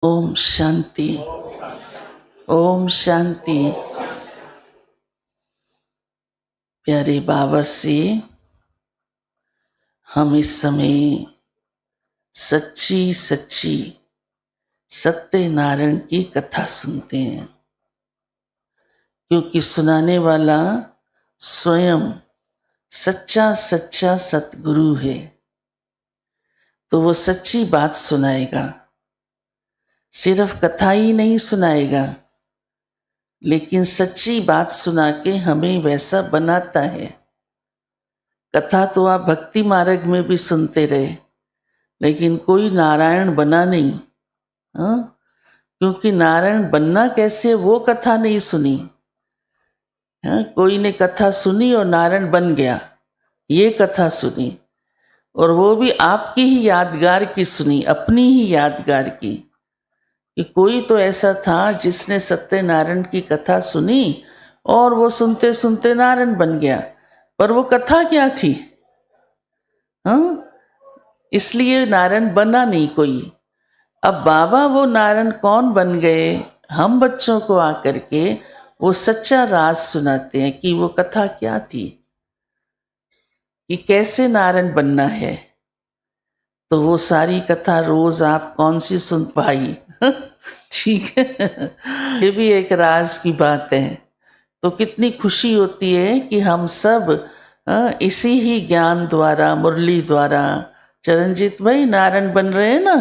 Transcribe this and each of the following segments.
ओम शांति। ओम शांति। प्यारे बाबा से हम इस समय सच्ची सच्ची सत्यनारायण की कथा सुनते हैं, क्योंकि सुनाने वाला स्वयं सच्चा सच्चा सतगुरु है। तो वो सच्ची बात सुनाएगा, सिर्फ कथा ही नहीं सुनाएगा, लेकिन सच्ची बात सुना के हमें वैसा बनाता है। कथा तो आप भक्ति मार्ग में भी सुनते रहे, लेकिन कोई नारायण बना नहीं। हाँ, क्योंकि नारायण बनना कैसे वो कथा नहीं सुनी। हाँ, कोई ने कथा सुनी और नारायण बन गया, ये कथा सुनी, और वो भी आपकी ही यादगार की सुनी, अपनी ही यादगार की। कि कोई तो ऐसा था जिसने सत्यनारायण की कथा सुनी और वो सुनते सुनते नारायण बन गया, पर वो कथा क्या थी? हाँ, इसलिए नारायण बना नहीं कोई। अब बाबा वो नारायण कौन बन गए, हम बच्चों को आकर के वो सच्चा राज सुनाते हैं कि वो कथा क्या थी, कि कैसे नारायण बनना है। तो वो सारी कथा रोज आप कौन सी सुन पाई? ठीक है, ये भी एक राज की बात है। तो कितनी खुशी होती है कि हम सब इसी ही ज्ञान द्वारा, मुरली द्वारा, चरणजीत भाई नारायण बन रहे हैं ना।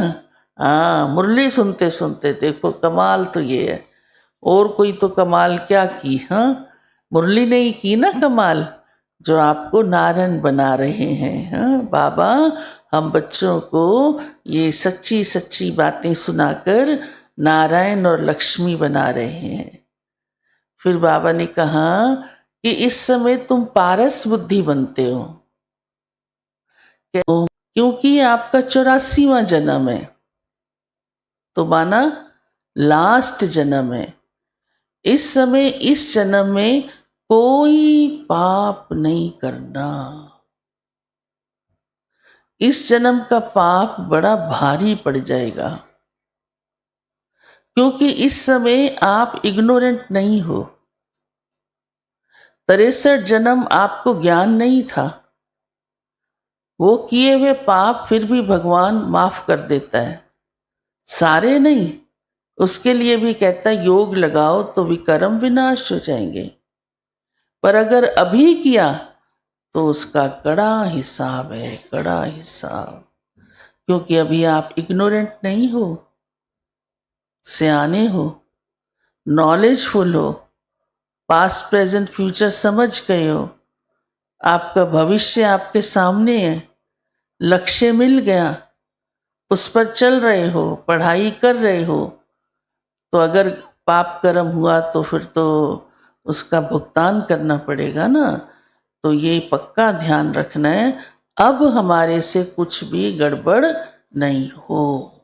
हाँ, मुरली सुनते सुनते देखो कमाल तो ये है। और कोई तो कमाल क्या की? हाँ, मुरली ने ही की ना कमाल, जो आपको नारायण बना रहे हैं। हाँ बाबा, हम बच्चों को ये सच्ची सच्ची बातें सुनाकर नारायण और लक्ष्मी बना रहे हैं। फिर बाबा ने कहा कि इस समय तुम पारस बुद्धि बनते हो, क्योंकि आपका 84वां जन्म है, तो माना लास्ट जन्म है। इस समय इस जन्म में कोई पाप नहीं करना। इस जन्म का पाप बड़ा भारी पड़ जाएगा, क्योंकि इस समय आप इग्नोरेंट नहीं हो। 63 जन्म आपको ज्ञान नहीं था, वो किए हुए पाप फिर भी भगवान माफ कर देता है, सारे नहीं। उसके लिए भी कहता है योग लगाओ तो विकर्म विनाश हो जाएंगे, पर अगर अभी किया तो उसका कड़ा हिसाब है, कड़ा हिसाब। क्योंकि अभी आप इग्नोरेंट नहीं हो, सियाने हो, नॉलेजफुल हो, पास्ट प्रेजेंट फ्यूचर समझ गए हो, आपका भविष्य आपके सामने है, लक्ष्य मिल गया, उस पर चल रहे हो, पढ़ाई कर रहे हो। तो अगर पाप कर्म हुआ तो फिर तो उसका भुगतान करना पड़ेगा ना। तो ये पक्का ध्यान रखना है, अब हमारे से कुछ भी गड़बड़ नहीं हो।